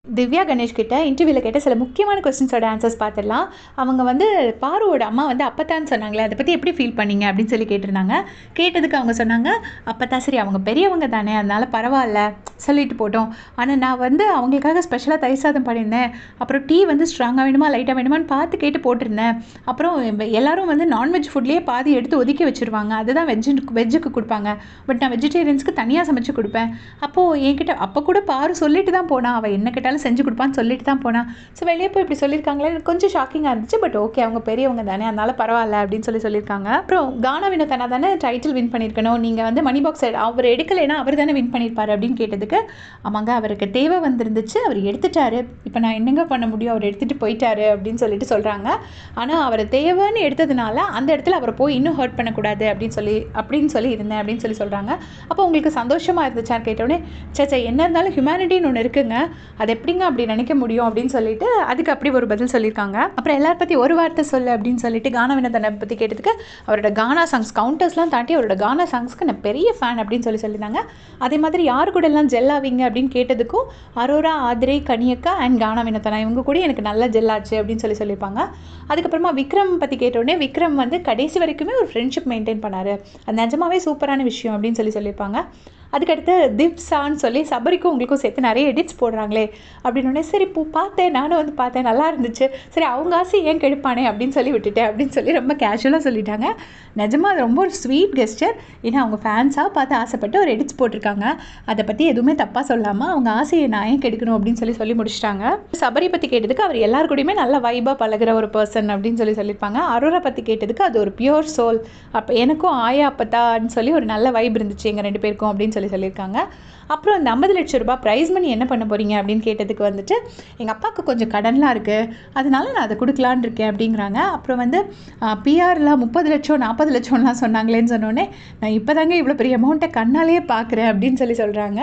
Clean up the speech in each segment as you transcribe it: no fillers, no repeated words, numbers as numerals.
திவ்யா கணேஷ் கிட்ட இன்டர்வியூவில் கேட்ட சில முக்கியமான கொஸ்டின்ஸோட ஆன்சர்ஸ் பார்த்துடலாம். அவங்க வந்து பாருவோட அம்மா வந்து அப்பத்தான்னு சொன்னாங்களே, அதை பற்றி எப்படி ஃபீல் பண்ணீங்க அப்படின்னு சொல்லி கேட்டிருந்தாங்க. கேட்டதுக்கு அவங்க சொன்னாங்க, அப்பத்தா சரி அவங்க பெரியவங்க தானே, அதனால பரவாயில்ல சொல்லிட்டு போட்டோம். ஆனால் நான் வந்து அவங்களுக்காக ஸ்பெஷலாக தயிர் சாதம் பண்ணியிருந்தேன். அப்புறம் டீ வந்து ஸ்ட்ராங்காக வேணுமா லைட்டாக வேணுமான்னு பார்த்து கேட்டு போட்டிருந்தேன். அப்புறம் எல்லாரும் வந்து நான்வெஜ் ஃபுட்லேயே பாதி எடுத்து ஒதுக்கி வச்சுருவாங்க, அதுதான் வெஜ்ஜுக்கு கொடுப்பாங்க. பட் நான் வெஜிடேரியன்ஸ்க்கு தனியாக சமைச்சு கொடுப்பேன். அப்போது என்கிட்ட அப்போ கூட பாரு சொல்லிட்டு தான் போனா, அவள் என்ன கேட்டாலும் செஞ்சு கொடுப்பான்னு சொல்லிட்டு தான் போனா. ஸோ வெளியே போய் இப்படி சொல்லியிருக்காங்களே, எனக்கு கொஞ்சம் ஷாக்கிங்காக இருந்துச்சு. பட் ஓகே, அவங்க பெரியவங்க தானே, அதனால பரவாயில்ல அப்படின்னு சொல்லியிருக்காங்க. அப்புறம் கானா வினோதனா தானே டைட்டில் வின் பண்ணியிருக்கணும், நீங்கள் வந்து மணி பாக்ஸ் அவர் எடுக்கலைன்னா அவர் தானே வின் பண்ணியிருப்பாரு அப்படின்னு கேட்டதுக்கு, ஆமாங்க அவருக்கு தேவை வந்திருந்துச்சு, அவர் எடுத்துட்டாரு, இப்போ நான் என்னங்க பண்ண முடியும், அவர் எடுத்துகிட்டு போயிட்டாரு அப்படின்னு சொல்லிட்டு சொல்கிறாங்க. ஆனால் அவர் தேவைன்னு எடுத்ததுனால அந்த இடத்துல அவரை போய் இன்னும் ஹர்ட் பண்ணக்கூடாது அப்படின்னு சொல்லி இருந்தேன் அப்படின்னு சொல்கிறாங்க. அப்போ உங்களுக்கு சந்தோஷமாக இருந்துச்சான்னு கேட்டோடனே, சேச்சா என்ன இருந்தாலும் ஹியூமனிட்டின்னு ஒன்று இருக்குங்க, அது எப்படிங்க அப்படி நினைக்க முடியும் அப்படின்னு சொல்லிட்டு அதுக்கு அப்படி ஒரு பதில் சொல்லியிருக்காங்க. அப்புறம் எல்லாரும் பற்றி ஒரு வார்த்தை சொல்லு அப்படின்னு சொல்லிட்டு கானா வினோதனை பற்றி கேட்டதுக்கு, அவரோட கானா சாங்ஸ் கவுண்டர்ஸ்லாம் தாண்டி அவரோட கானா சாங்ஸ்க்கு நான் பெரிய ஃபேன் அப்படின்னு சொல்லியிருந்தாங்க. அதே மாதிரி யார் கூட எல்லாம் ஜெல் ஆவீங்க அப்படின்னு கேட்டதுக்கும், அரோரா, ஆதிரை, கனியக்கா அண்ட் கானா வினோதனா இவங்க கூட எனக்கு நல்லா ஜெல்லாச்சு அப்படின்னு சொல்லியிருப்பாங்க. அதுக்கப்புறமா விக்ரம் பற்றி கேட்டோடனே, விக்ரம் வந்து கடைசி வரைக்குமே ஒரு ஃப்ரெண்ட்ஷிப் மெயின்டைன் பண்ணார், அது நிஜமாவே சூப்பரான விஷயம் அப்படின்னு சொல்லியிருப்பாங்க. அதுக்கடுத்து திப்ஸான்னு சொல்லி சபரிக்கும் உங்களுக்கும் சேர்த்து நிறைய எடிட்ஸ் போடுறாங்களே அப்படின்னோடனே, சரி பார்த்தேன், நானும் வந்து பார்த்தேன், நல்லா இருந்துச்சு, சரி அவங்க ஆசை ஏன் கெடுப்பானே அப்படின்னு சொல்லி விட்டுட்டேன் அப்படின்னு சொல்லி ரொம்ப கேஷுவலாக சொல்லிட்டாங்க. நிஜமாக அது ரொம்ப ஒரு ஸ்வீட் கெஸ்டர். ஏன்னா அவங்க ஃபேன்ஸாக பார்த்து ஆசைப்பட்டு ஒரு எடிட்ஸ் போட்டிருக்காங்க, அதை பற்றி எதுவுமே தப்பாக சொல்லாமல் அவங்க ஆசையை நான் ஏன் கெடுக்கணும் அப்படின்னு சொல்லி முடிச்சிட்டாங்க. சபரி பற்றி கேட்டதுக்கு, அவர் எல்லாரு கூடயுமே நல்ல வைபாக பழகிற ஒரு பர்சன் அப்படின்னு சொல்லியிருப்பாங்க. அரோரா பற்றி கேட்டதுக்கு, அது ஒரு பியூர் சோல், அப்போ எனக்கும் ஆயா அப்பத்தான்னு சொல்லி ஒரு நல்ல வைப் இருந்துச்சு எங்கள் 2 பேருக்கும் அப்படின்னு சொல்லியிருக்காங்க. அப்புறம் இந்த 50 லட்சம் ரூபாய் ப்ரைஸ் மணி என்ன பண்ண போகிறீங்க அப்படின்னு கேட்டதுக்கு வந்துட்டு, எங்கள் அப்பாவுக்கு கொஞ்சம் கடன்லாம் இருக்குது, அதனால நான் அதை கொடுக்கலான்னு இருக்கேன் அப்படிங்கிறாங்க. அப்புறம் வந்து பிஆர்லாம் 30 லட்சம் 40 லட்சம்லாம் சொன்னாங்களேன்னு சொன்னோடனே, நான் இப்போ தாங்க இவ்வளோ பெரிய அமௌண்ட்டை கண்ணாலேயே பார்க்குறேன் அப்படின்னு சொல்கிறாங்க.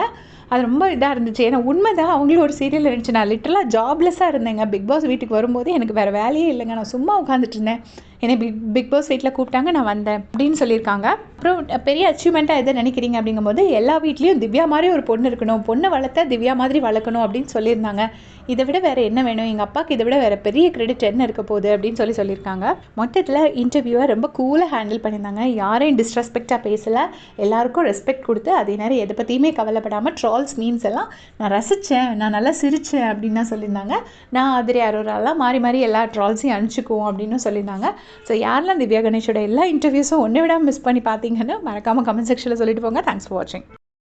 அது ரொம்ப இதாக இருந்துச்சு. ஏன்னா உண்மை தான், அவங்களும் ஒரு சீரியல் இருந்துச்சு, நான் லிட்டரலாக ஜாப்லெஸ்ஸாக இருந்தேங்க. பிக் பாஸ் வீட்டுக்கு வரும்போது எனக்கு வேறு வேலையே இல்லைங்க, நான் சும்மா உட்காந்துட்டு இருந்தேன், என்னை பிக் பாஸ் வீட்டில் கூப்பிட்டாங்க, நான் வந்தேன் அப்படின்னு சொல்லியிருக்காங்க. அப்புறம் பெரிய அச்சீவ்மெண்ட்டாக எதை நினைக்கிறீங்க அப்படிங்கும்போது, எல்லா வீட்லேயும் திவ்யா மாதிரி ஒரு பொண்ணு இருக்கணும், பொண்ணை வளர்த்தா திவ்யா மாதிரி வளர்க்கணும் அப்படின்னு சொல்லியிருந்தாங்க. இதை விட வேறு என்ன வேணும், எங்கள் அப்பாவுக்கு இதை விட வேறு பெரிய கிரெடிட் என்ன இருக்க போகுது அப்படின்னு சொல்லியிருக்காங்க. மொத்தத்தில் இன்டர்வியூவை ரொம்ப கூலாக ஹேண்டில் பண்ணியிருந்தாங்க, யாரையும் டிஸ்ரெஸ்பெக்டாக பேசலை, எல்லாருக்கும் ரெஸ்பெக்ட் கொடுத்து, அதே நேரம் எதை பற்றியுமே கவலைப்படாமல் ட்ரால்ஸ் மீன்ஸ் எல்லாம் நான் ரசித்தேன், நான் நல்லா சிரித்தேன் அப்படின்னு தான் சொல்லியிருந்தாங்க. நான் ஆதிரை, அரோராலாம் மாறி மாறி எல்லா ட்ரால்ஸையும் அனுப்பிச்சிக்குவோம் அப்படின்னு சொல்லியிருந்தாங்க. ஸோ யாரெல்லாம் திவ்யா கணேஷோட எல்லா இன்டர்வியூஸும் ஒன்று விடாமல் மிஸ் பண்ணி பார்த்தீங்கன்னா மறக்காமல் கமெண்ட் செக்ஷனில் சொல்லிட்டு போங்க. தேங்க்ஸ் ஃபார் வாட்சிங்.